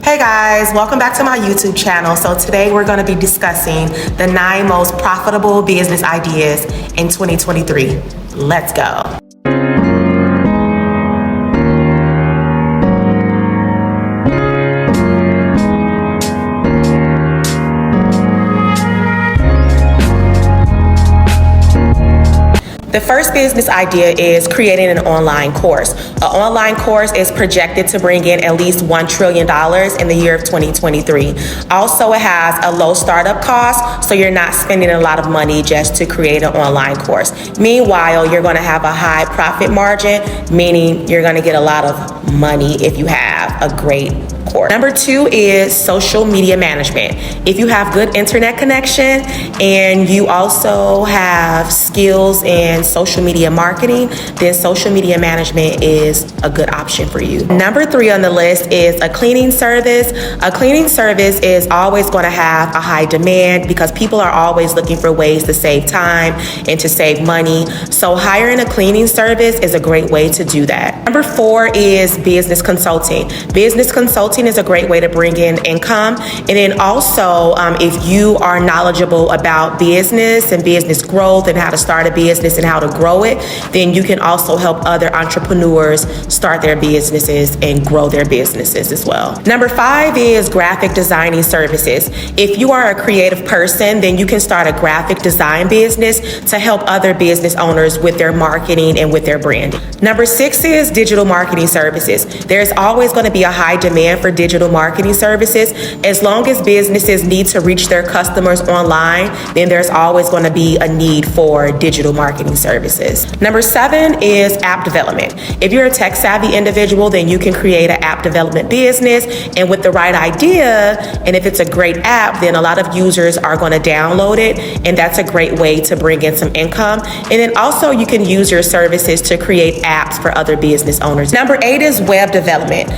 Hey guys, welcome back to my YouTube channel. So today we're going to be discussing the 9 most profitable business ideas in 2023. Let's go. The first business idea is creating an online course. An online course is projected to bring in at least $1 trillion in the year of 2023. Also, it has a low startup cost, so you're not spending a lot of money just to create an online course. Meanwhile, you're going to have a high profit margin, meaning you're going to get a lot of money if you have a great course. Number 2 is social media management. If you have good internet connection and you also have skills in social media marketing, then social media management is a good option for you. Number 3 on the list is a cleaning service. A cleaning service is always going to have a high demand because people are always looking for ways to save time and to save money. So hiring a cleaning service is a great way to do that. Number 4 is business consulting. Business consulting is a great way to bring in income. And then also, if you are knowledgeable about business and business growth and how to start a business and how to grow it, then you can also help other entrepreneurs start their businesses and grow their businesses as well. Number 5 is graphic designing services. If you are a creative person, then you can start a graphic design business to help other business owners with their marketing and with their branding. Number 6 is digital marketing services. There's always going to be a high demand for digital marketing services. As long as businesses need to reach their customers online, then there's always going to be a need for digital marketing services. Number 7 is app development. If you're a tech savvy individual, then you can create an app development business, and with the right idea, and if it's a great app, then a lot of users are going to download it, and that's a great way to bring in some income. And then also you can use your services to create apps for other business owners. Number 8 is web development.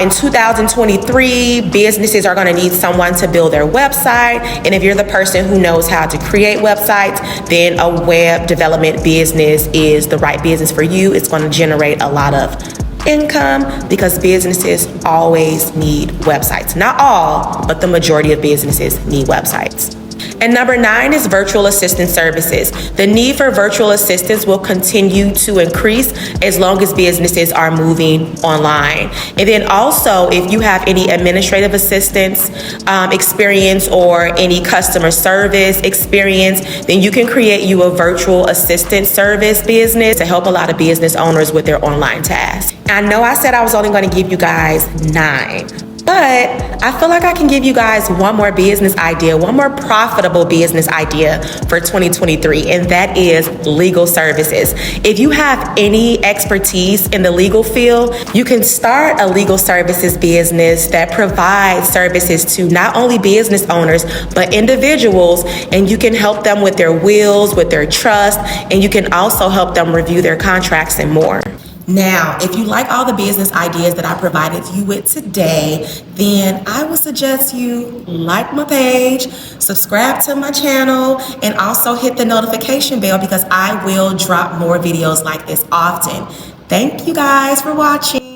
In 2023, businesses are going to need someone to build their website. And if you're the person who knows how to create websites, then a web development business is the right business for you. It's going to generate a lot of income because businesses always need websites. Not all, but the majority of businesses need websites. And number 9 is virtual assistant services. The need for virtual assistants will continue to increase as long as businesses are moving online. And then also, if you have any administrative assistance experience or any customer service experience, then you can create you a virtual assistant service business to help a lot of business owners with their online tasks. I know I said I was only going to give you guys 9. But I feel like I can give you guys one more business idea, one more profitable business idea for 2023, and that is legal services. If you have any expertise in the legal field, you can start a legal services business that provides services to not only business owners, but individuals, and you can help them with their wills, with their trust, and you can also help them review their contracts and more. Now, if you like all the business ideas that I provided you with today, then I would suggest you like my page, subscribe to my channel, and also hit the notification bell because I will drop more videos like this often. Thank you guys for watching.